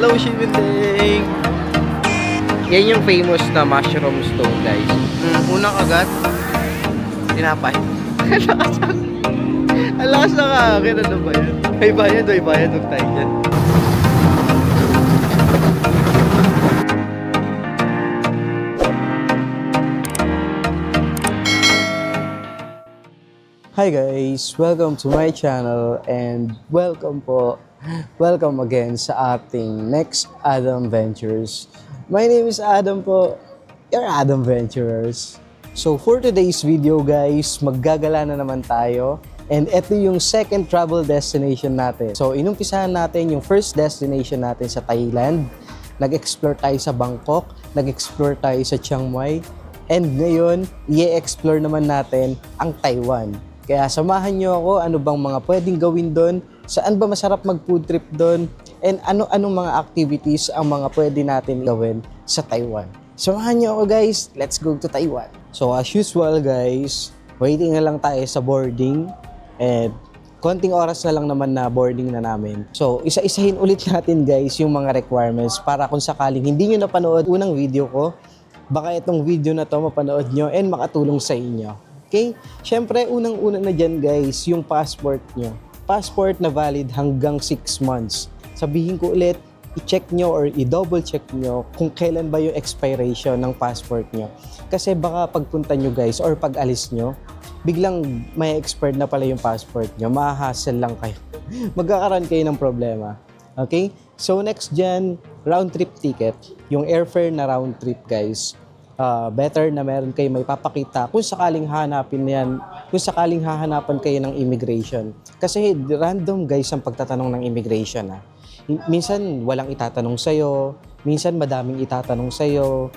Hello, Shibindeng! Yan yung famous na mushroom stone, guys. Unang agad, tinapay. Ang lakas na kaakin, ano ba yan? May bayad, huwag tayo dyan. Hi guys! Welcome to my channel and welcome again sa ating next Adam Ventures. My name is Adam po, your Adam Venturers. So for today's video guys, maggagala na naman tayo and ito yung second travel destination natin. So inumpisahan natin yung first destination natin sa Thailand. Nag-explore tayo sa Bangkok, nag-explore tayo sa Chiang Mai, and ngayon, i-explore naman natin ang Taiwan. Kaya samahan nyo ako, ano bang mga pwedeng gawin doon, saan ba masarap mag-food trip doon, and ano-anong mga activities ang mga pwede natin gawin sa Taiwan. Samahan nyo ako guys, let's go to Taiwan. So as usual guys, waiting na lang tayo sa boarding, and konting oras na lang naman na boarding na namin. So isa-isahin ulit natin guys yung mga requirements para kung sakaling hindi nyo napanood unang video ko, baka itong video na to mapanood nyo and makatulong sa inyo. Okay? Siyempre, unang-una na dyan guys, yung passport nyo. Passport na valid hanggang 6 months. Sabihin ko ulit, i-check nyo or i-double check nyo kung kailan ba yung expiration ng passport nyo. Kasi baka pagpunta nyo guys or pag alis nyo, biglang may expired na pala yung passport nyo. Mahahassle lang kayo. Magkakaroon kayo ng problema. Okay? So next dyan, round trip ticket. Yung airfare na round trip guys. Better na meron kayo may papakita kung sakaling hanapin yan, kung sakaling hahanapan kayo ng immigration. Kasi random guys ang pagtatanong ng immigration. Minsan walang itatanong sa'yo, minsan madaming itatanong sa'yo,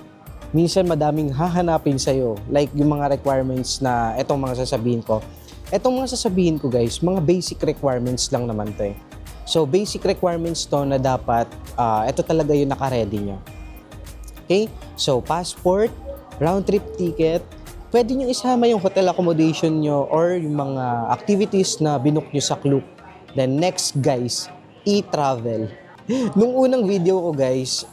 minsan madaming hahanapin sa'yo. Like yung mga requirements na etong mga sasabihin ko. Etong mga sasabihin ko guys, mga basic requirements lang naman to eh. So basic requirements to na dapat, ito talaga yung naka-ready nyo. Okay? So, passport, round-trip ticket, pwede nyo isama yung hotel accommodation nyo or yung mga activities na binook nyo sa Klook. Then next guys, e-travel. Nung unang video ko guys,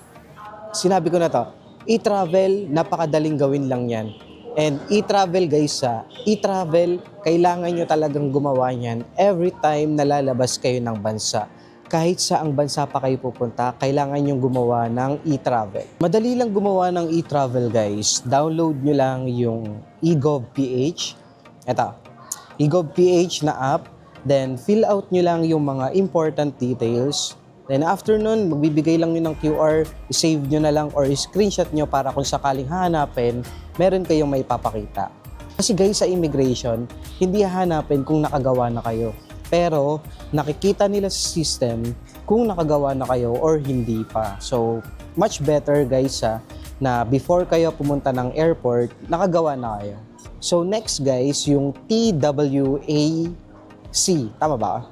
sinabi ko na to, e-travel, napakadaling gawin lang yan. And e-travel guys e-travel, kailangan nyo talagang gumawa yan every time na lalabas kayo ng bansa. Kahit saang bansa pa kayo pupunta, kailangan yung gumawa ng e-travel. Madali lang gumawa ng e-travel guys. Download nyo lang yung eGov.ph. Ito, eGov.ph na app. Then fill out nyo lang yung mga important details. Then after nun, magbibigay lang nyo ng QR, save nyo na lang or screenshot nyo para kung sakaling hahanapin, meron kayong may papakita. Kasi guys sa immigration, hindi hahanapin kung nakagawa na kayo. Pero nakikita nila sa system kung nakagawa na kayo or hindi pa. So much better guys na before kayo pumunta ng airport, nakagawa na kayo. So next guys, yung TWAC. Tama ba?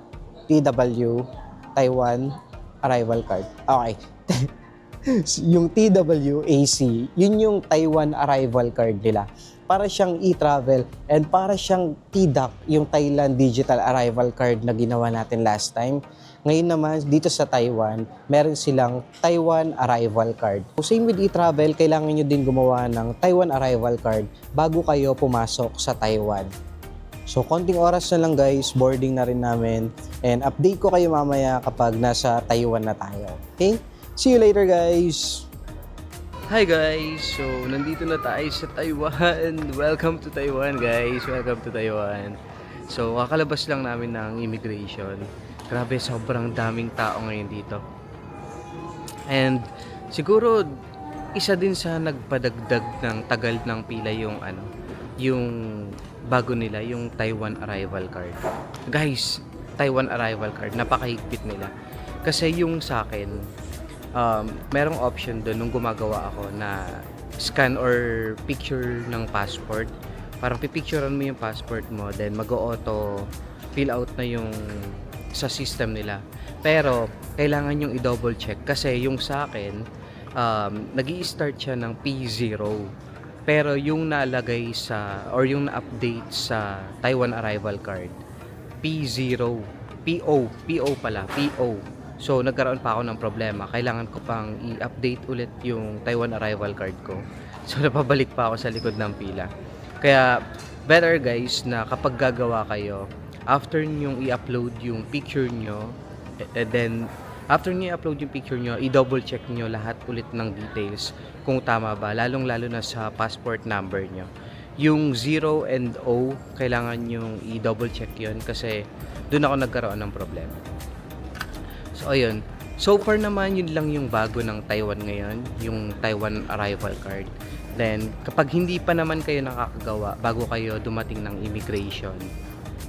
Taiwan Arrival Card. Okay. Yung TWAC, yun yung Taiwan Arrival Card nila. Para siyang e-travel and para siyang TDAC, yung Thailand Digital Arrival Card na ginawa natin last time. Ngayon naman, dito sa Taiwan, meron silang Taiwan Arrival Card. So, same with e-travel, kailangan nyo din gumawa ng Taiwan Arrival Card bago kayo pumasok sa Taiwan. So, konting oras na lang guys, boarding na rin namin. And update ko kayo mamaya kapag nasa Taiwan na tayo. Okay? See you later guys! Hi guys! So, nandito na tayo sa Taiwan. Welcome to Taiwan guys. Welcome to Taiwan. So, kakalabas lang namin ng immigration. Grabe, sobrang daming tao ngayon dito. And siguro isa din sa nagpadagdag ng tagal ng pila yung yung bago nila, yung Taiwan Arrival Card. Guys, Taiwan Arrival Card, napakahigpit nila. Kasi yung sa akin, merong option doon nung gumagawa ako na scan or picture ng passport. Parang pipicturean mo yung passport mo, then mag-auto fill out na yung sa system nila. Pero kailangan yung i-double check kasi yung sa akin, nag-i-start siya ng P0. Pero yung nalagay sa or yung na-update sa Taiwan Arrival Card, P0, PO pala, PO. So, nagkaroon pa ako ng problema. Kailangan ko pang i-update ulit yung Taiwan arrival card ko. So, napabalik pa ako sa likod ng pila. Kaya, better guys na kapag gagawa kayo, after nyong i-upload yung picture nyo, and then, after nyo i-upload yung picture nyo, i-double check nyo lahat ulit ng details kung tama ba, lalong-lalo na sa passport number nyo. Yung 0 and O, kailangan yung i-double check yun kasi doon ako nagkaroon ng problema. So, ayun. So far naman, yun lang yung bago ng Taiwan ngayon, yung Taiwan arrival card. Then, kapag hindi pa naman kayo nakakagawa, bago kayo dumating ng immigration,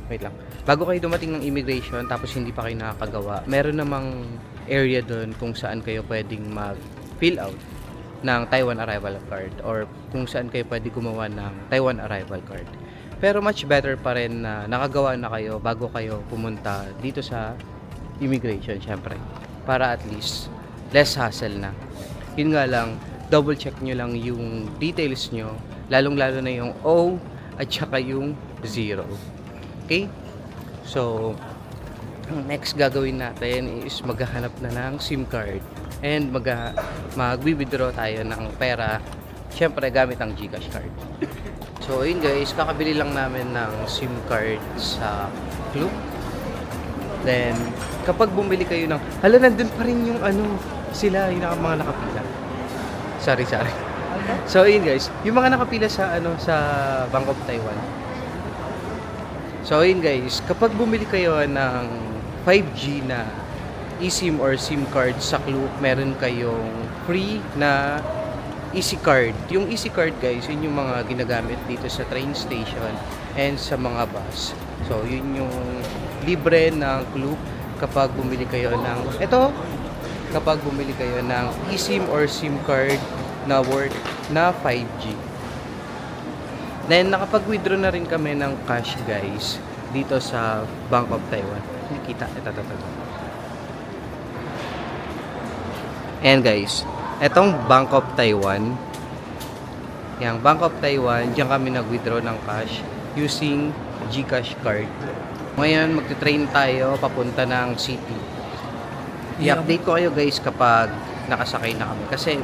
wait lang, bago kayo dumating ng immigration, tapos hindi pa kayo nakakagawa, meron namang area doon kung saan kayo pwedeng mag-fill out ng Taiwan arrival card or kung saan kayo pwede gumawa ng Taiwan arrival card. Pero much better pa rin na nakagawa na kayo bago kayo pumunta dito sa immigration, syempre, para at least less hassle na. Yun nga lang, double check nyo lang yung details nyo, lalong lalo na yung O at saka yung 0. Okay? So, ang next gagawin natin is maghahanap na ng SIM card and mag-withdraw tayo ng pera, syempre gamit ang GCash card. So yun guys, kakabili lang namin ng SIM card sa Klook. Then, kapag bumili kayo ng, hala, nandun pa rin yung sila, yung mga nakapila. Sorry. So, yun guys, yung mga nakapila sa, sa Bank of Taiwan. So, yun guys, kapag bumili kayo ng 5G na eSIM or SIM card sa Klook, meron kayong free na easy card. Yung easy card guys, yun yung mga ginagamit dito sa train station and sa mga bus. So, yun yung libre ng Klook kapag bumili kayo ng kapag bumili kayo ng eSIM or SIM card na worth na 5G. Then, nakapag-withdraw na rin kami ng cash guys dito sa Bank of Taiwan. Nakita, ito. And guys, etong Bank of Taiwan, yung Bank of Taiwan, diyan kami nag-withdraw ng cash using GCash card. Ngayon, magte-train tayo papunta ng city. I-update ko kayo guys kapag nakasakay na kami. Kasi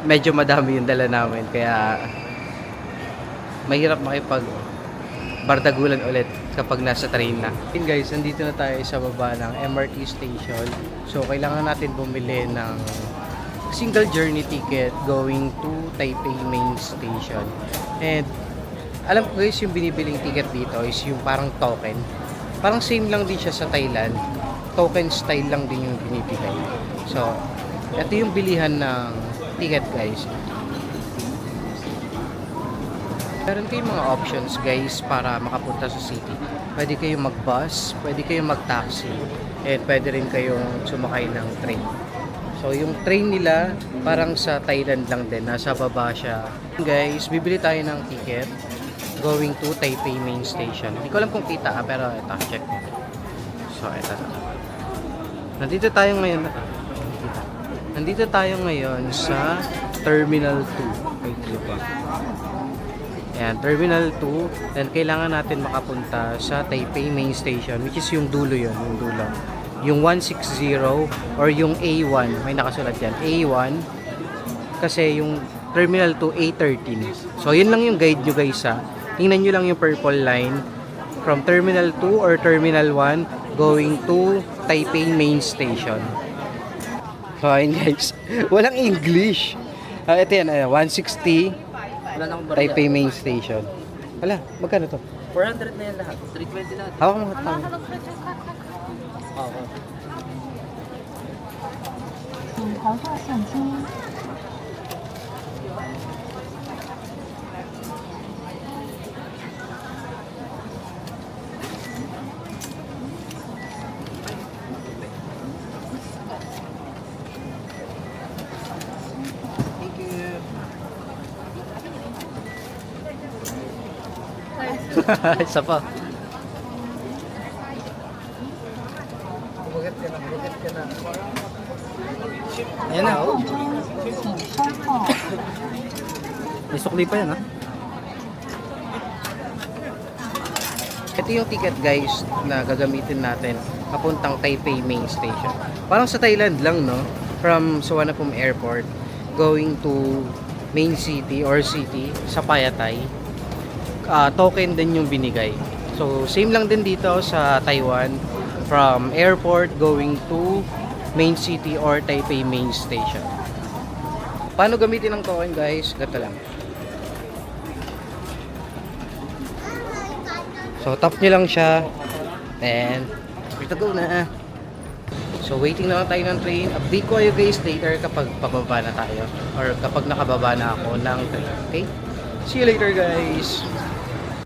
medyo madami yung dala namin. Kaya mahirap makipag bardagulan ulit kapag nasa train na. Yun guys, nandito na tayo sa baba ng MRT station. So, kailangan natin bumili ng single journey ticket going to Taipei Main Station. And alam ko guys, yung binibiling ticket dito is yung parang token. Parang same lang din siya sa Thailand. Token style lang din yung binibigay. So, ito yung bilihan ng ticket guys. Meron kayong mga options guys para makapunta sa city. Pwede kayong mag-bus, pwede kayong mag-taxi, and pwede rin kayong sumakay ng train. So, yung train nila, parang sa Thailand lang din. Nasa baba siya. Guys, bibili tayo ng ticket going to Taipei Main Station. Hindi ko alam kung kita pero ito, check mo. So, ito. Nandito tayo ngayon sa Terminal 2. Wait, ba? Ayan, Terminal 2. Then, kailangan natin makapunta sa Taipei Main Station, which is yung dulo yun, yung dulo. Yung 160 or yung A1, may nakasulat dyan, A1, kasi yung Terminal 2, A13. So, yun lang yung guide nyo guys ha. Tingnan nyo lang yung purple line from Terminal 2 or Terminal 1 going to Taipei Main Station. So, ayun guys, walang English. Ito yan, 160 Taipei Main Station. Wala, magkano to? 400 na yan lahat. 320 lahat. Hawak mo ito. Oo. 请调校现金。 Thank you. Isa pa. Bugat ka na. Ayan na, oh. 请稍后。 May sukli pa yan, ha? Ito yung ticket, guys, na gagamitin natin papuntang Taipei Main Station. Parang sa Thailand lang, no? From Suvarnabhumi Airport going to main city or city sa Phayatay. Token din yung binigay. So, same lang din dito sa Taiwan. From airport going to main city or Taipei Main Station. Paano gamitin ang token, guys? Ganito lang. So, tap nyo lang siya. And, free to go na. So, waiting na lang tayo ng train. Update ko kayo guys later kapag pababa na tayo. Or kapag nakababa na ako ng train. Okay? See you later guys!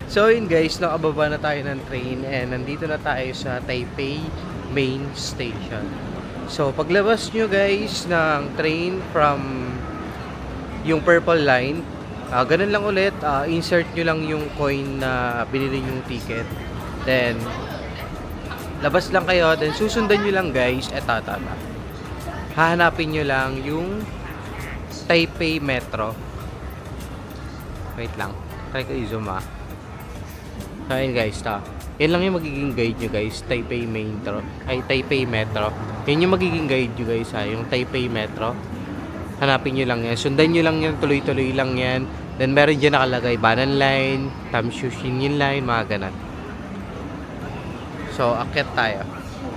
So, yun guys, nakababa na tayo ng train. And, nandito na tayo sa Taipei Main Station. So, paglabas nyo guys ng train from yung purple line, ganun lang ulit, insert nyo lang yung coin na binili yung ticket. Then, labas lang kayo, then susundan nyo lang guys, tama. Hahanapin nyo lang yung Taipei Metro. Wait lang, try ko i-zoom So, ayun guys, yan lang yung magiging guide nyo guys, Taipei Metro. Yan yung magiging guide nyo guys yung Taipei Metro. Hanapin nyo lang yan, sundan nyo lang yan, tuloy-tuloy lang yan. Then meron dyan nakalagay Banan Line, Tamshushin Line, mga ganun. So, akyat tayo.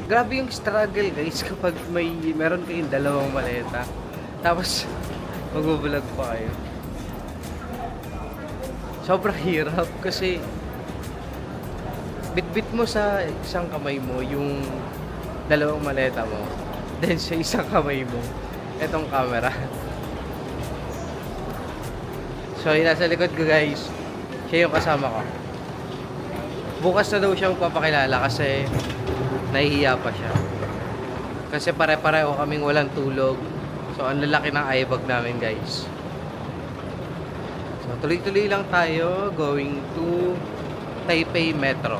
Grabe yung struggle guys kapag meron kayong dalawang maleta. Tapos, mag-vlog pa kayo. Sobrang hirap kasi bit-bit mo sa isang kamay mo yung dalawang maleta mo. Then sa isang kamay mo, etong camera. So, yung nasa likod ko guys, siya yung kasama ko. Bukas na daw siyang papakilala kasi nahihiya pa siya. Kasi pare-pareho kaming walang tulog. So, ang lalaki ng eye bag namin guys. So, tuloy-tuloy lang tayo going to Taipei Metro.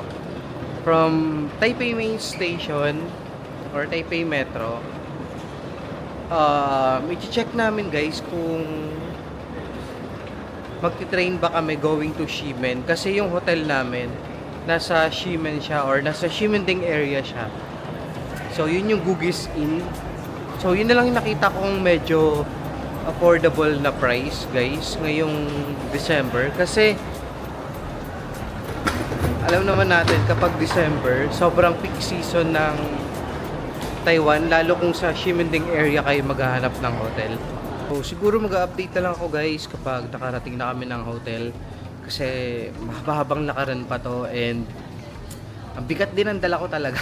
From Taipei Main Station or Taipei Metro, i-check namin guys kung magti-train ba kami going to Ximen. Kasi yung hotel namin, nasa Ximen siya or nasa Ximending area siya. So, yun yung Gugis Inn. So, yun na lang yung nakita kong medyo affordable na price, guys, ngayong December. Kasi, alam naman natin, kapag December, sobrang peak season ng Taiwan, lalo kung sa Ximending area kayo maghahanap ng hotel. So, siguro mag-update na lang ako, guys, kapag nakarating na kami ng hotel. Kasi mahabang lakaran pa to and ang bigat din ang dala ko talaga.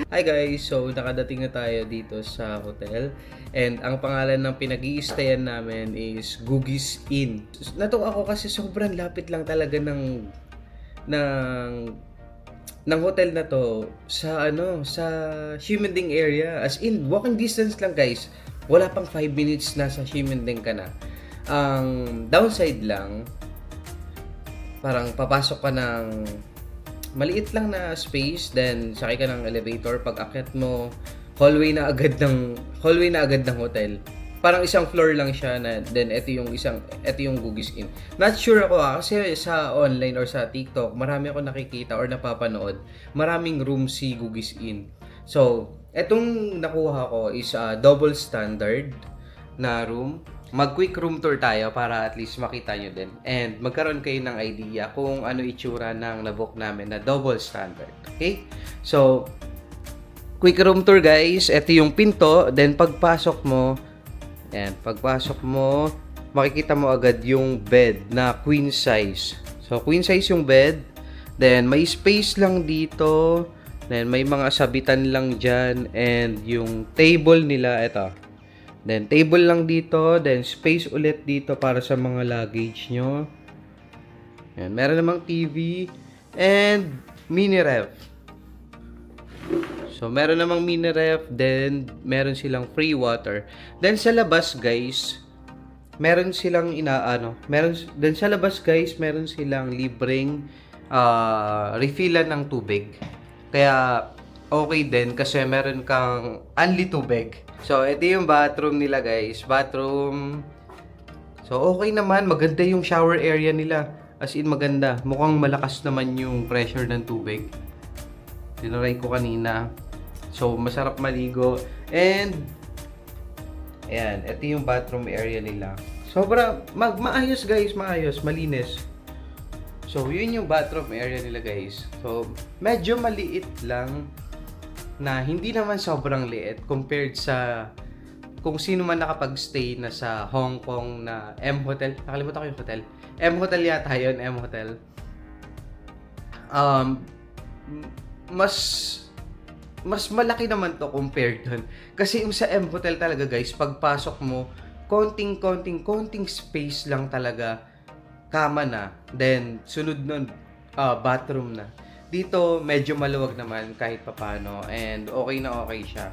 Hi guys, so nakadating na tayo dito sa hotel and ang pangalan ng pinag-i-stayan namin is Gugis Inn. Natuwa ako kasi sobrang lapit lang talaga ng hotel na to sa sa Ximending area. As in, walking distance lang guys. Wala pang 5 minutes na sa Ximending ka na. Ang downside lang, parang papasok ka ng maliit lang na space, then sakay ka ng elevator, pag akyat mo hallway na agad ng hotel. Parang isang floor lang siya na then ito yung Gugis Inn. Not sure ako kasi sa online or sa TikTok, marami ako nakikita or napapanood, maraming room si Gugis Inn. So, etong nakuha ko is double standard na room. Mag-quick room tour tayo para at least makita nyo din. And magkaroon kayo ng idea kung ano itsura ng nabook namin na double standard. Okay? So, quick room tour guys. Ito yung pinto. Then pagpasok mo, makikita mo agad yung bed na queen size. So, queen size yung bed. Then, may space lang dito. Then, may mga sabitan lang dyan. And yung table nila, ito. Then, table lang dito. Then, space ulit dito para sa mga luggage nyo. Yan. Meron namang TV. And, mini ref. So, meron namang mini ref. Then, meron silang free water. Then, sa labas, guys, meron silang Then, sa labas, guys, meron silang libreng refillan ng tubig. Kaya, okay din kasi meron kang only tubig. So, ito yung bathroom nila guys. Bathroom. So, okay naman. Maganda yung shower area nila. As in, maganda. Mukhang malakas naman yung pressure ng tubig. Tinaray ko kanina. So, masarap maligo. And, ayan, ito yung bathroom area nila. Sobra, maayos guys, maayos, malinis. So, yun yung bathroom area nila guys. So, medyo maliit lang na hindi naman sobrang liit compared sa kung sino man nakapag-stay na sa Hong Kong na M Hotel. Nakalimutan ko yung hotel. M Hotel yata yun, M Hotel. Mas malaki naman to compared dun. Kasi yung sa M Hotel talaga guys, pagpasok mo, konting space lang talaga, kama na. Then, sunod nun, bathroom na. Dito, medyo maluwag naman kahit papano. And okay na okay siya.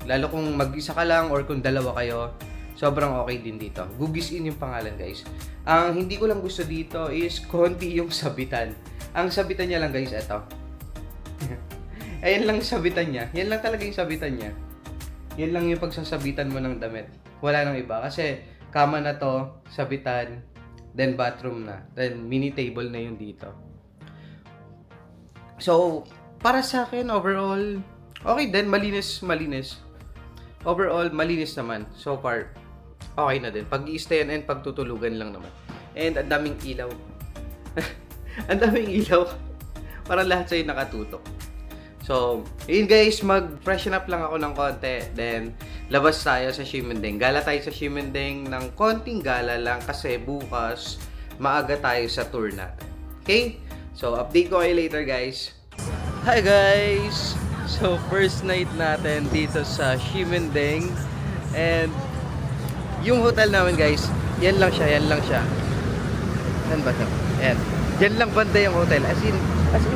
Lalo kung mag-isa ka lang or kung dalawa kayo, sobrang okay din dito. Gugis Inn yung pangalan guys. Ang hindi ko lang gusto dito is konti yung sabitan. Ang sabitan niya lang guys, eto. Ayan lang sabitan niya. Yan lang talaga yung sabitan niya. Yan lang yung pagsasabitan mo ng damit. Wala nang iba. Kasi kama na to, sabitan, then bathroom na. Then mini table na yun dito. So, para sa akin, overall, okay din. Malinis. Overall, malinis naman. So far, okay na din. Pag-i-stayan and pagtutulugan lang naman. And ang daming ilaw. Ang daming ilaw. Parang lahat sa'yo nakatutok. So, yun guys, mag-freshen up lang ako ng konti. Then, labas tayo sa Ximending. Gala tayo sa Ximending ng konting gala lang kasi bukas maaga tayo sa tour natin. Okay? So, update ko kayo later guys. Hi guys! So, first night natin dito sa Ximending. And, yung hotel namin guys, yan lang siya. Saan ba siya? Yan. Yan lang banda yung hotel. As in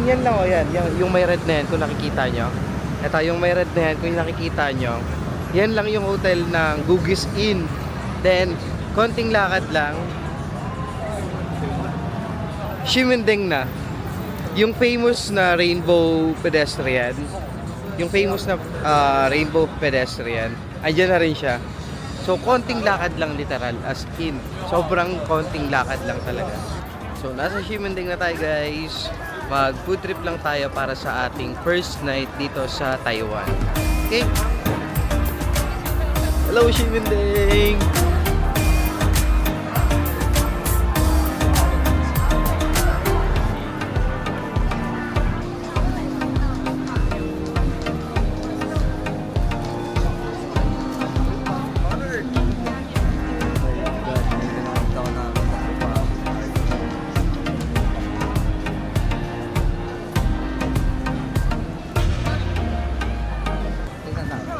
yan lang o yan. Yung may red na yan kung nakikita nyo. Ito, yung may red na yan kung nakikita nyo. Yan lang yung hotel ng Gugis Inn. Then, konting lakad lang. Ximending na. Yung famous na rainbow pedestrian. Andyan na rin siya. So, konting lakad lang literal. As in, sobrang konting lakad lang talaga. So, nasa Ximending na tayo guys. Mag-food trip lang tayo para sa ating first night dito sa Taiwan. Okay? Hello, Ximending!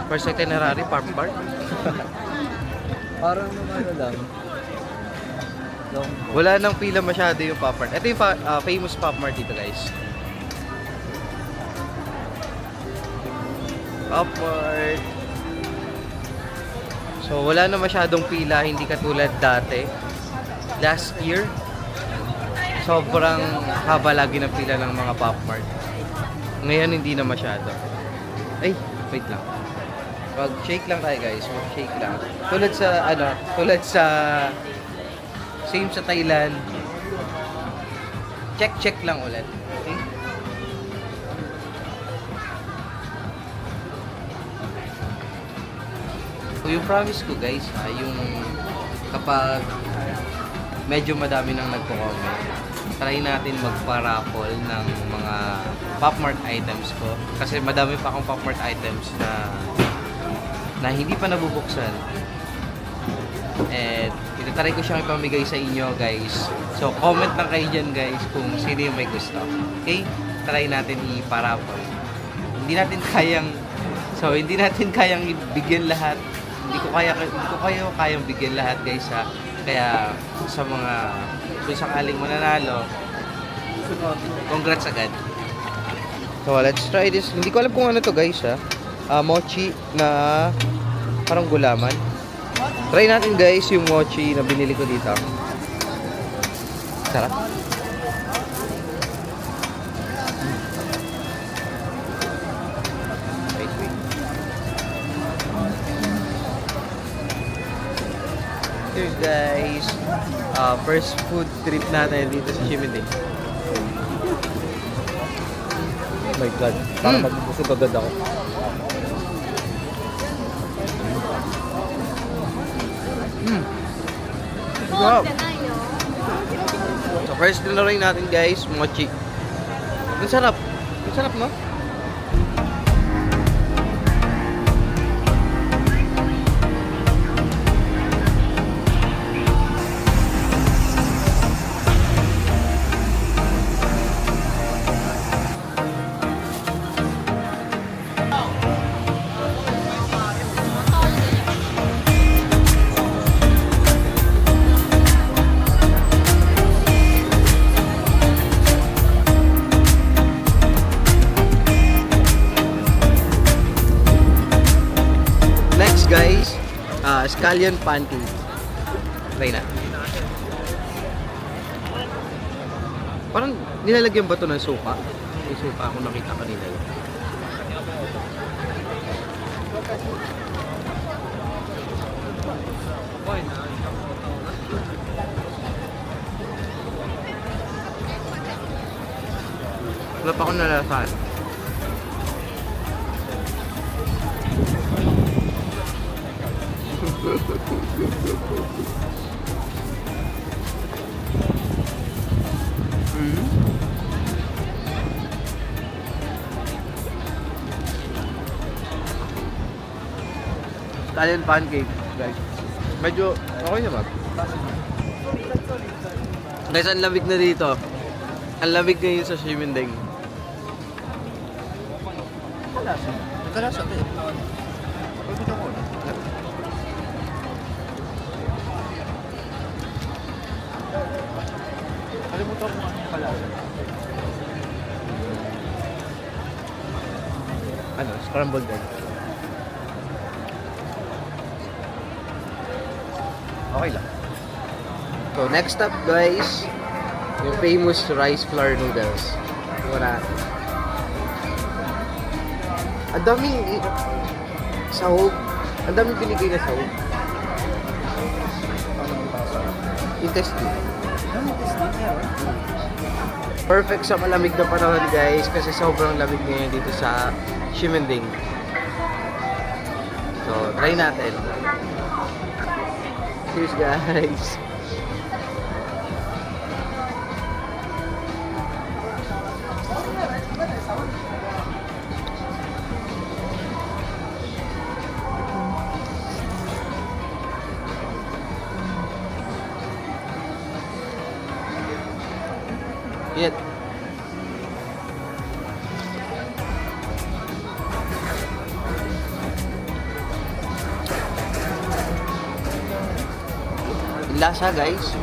First itinerary, Park. Parang ano lang. Wala nang pila masyado yung Pop Mart. Ito yung famous Pop Mart dito guys. Pop Mart. So wala na masyadong pila, hindi katulad dati. Last year, sobrang haba lagi ng pila ng mga Pop Mart. Ngayon hindi na masyado. Ay, wait lang. Mag-shake lang tayo guys, mag-shake lang. Tulad sa same sa Thailand. Check lang ulit. Okay? So yung promise ko guys, yung kapag medyo madami nang nagko-comment, try natin magpa-raffle ng mga Pop Mart items ko. Kasi madami pa akong Pop Mart items na hindi pa nabubuksan. And itatry ko siyang ipamigay sa inyo guys. So comment lang kayo dyan guys kung sino yung may gusto. Okay? Try natin i-paraffle. Hindi natin kayang ibigyan lahat. Hindi ko kayang bigyan lahat guys ha. Kaya sa mga kung sakaling mananalo, congrats agad. So let's try this. Hindi ko alam kung ano to guys ha. Mochi na parang gulaman. Try natin guys yung mochi na binili ko dito. Sarap. Wait. Here's guys. First food trip natin dito sa Ximending. Oh my God. Parang magbubusog agad ako. Sarap. So first na rin natin guys, mochi. Ang sarap. Ang sarap, no? Next guys, scallion pancake. Try na. Parang nilalagyan ba ito ng suka? May suka ako nakita kanina. Wala pa akong nalasahan. Italian pancake, guys. Medyo okay naman. Guys, ang lamig na dito. Ang lamig ngayon sa Shimending. Nagkalasa ba eh? Kalimutan ko ano yung kalasa. Ano? Scrambled egg. Okay lang. So, next up guys, yung famous rice flour noodles. Wala. Ang daming sahog. Ang daming binigay na sahog. Intestine. Perfect sa malamig na panahon guys kasi sobrang lamig ngayon dito sa Shimending. So, try natin. Cheers guys! Yet. Lasa guys.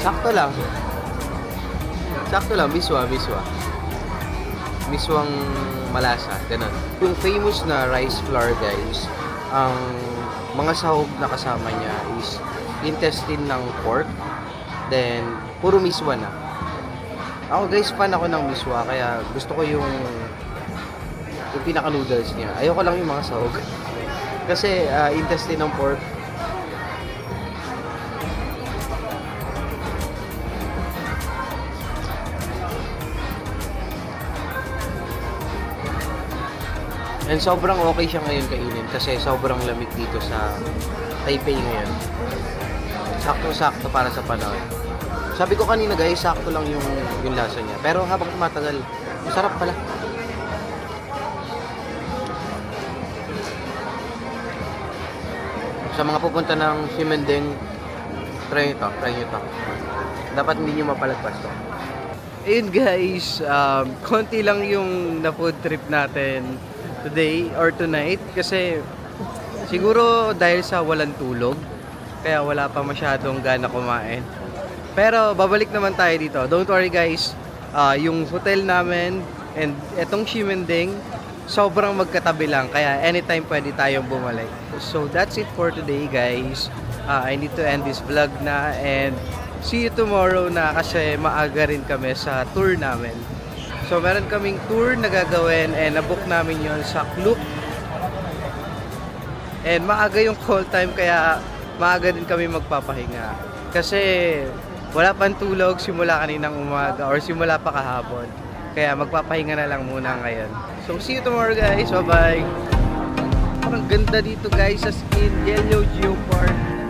Sakto lang. Sakto lang, miswa. Miswang malasa, ganun. Yung famous na rice flour guys, ang mga sahog na kasama niya is intestine ng pork, then puro miswa na. Ako guys, fan ako ng miswa, kaya gusto ko yung pinaka-noodles niya. Ayoko lang yung mga sahog. Kasi intestine ng pork, and sobrang okay siya ngayon kainin kasi sobrang lamig dito sa Taipei ngayon. Sakto-sakto para sa panahon. Sabi ko kanina guys, sakto lang yung lasa niya. Pero habang tumatagal, masarap pala. Sa mga pupunta ng Shimending, try nyo to. Dapat hindi nyo mapalagpas to. Ayun guys, konti lang yung na-food trip natin today or tonight kasi siguro dahil sa walang tulog kaya wala pa masyadong gana kumain. Pero babalik naman tayo dito. Don't worry guys, yung hotel namin and etong Shimending sobrang magkatabi lang kaya anytime pwede tayong bumalik. So that's it for today guys. I need to end this vlog na and see you tomorrow na kasi maaga rin kami sa tour namin. So meron kaming tour na gagawin and nabook namin yon sa Klook. And maaga yung call time kaya maaga din kami magpapahinga. Kasi wala pang tulog simula kaninang umaga or simula pa kahapon. Kaya magpapahinga na lang muna ngayon. So see you tomorrow guys. Bye bye. Parang ganda dito guys sa skin. Yellow Geopark.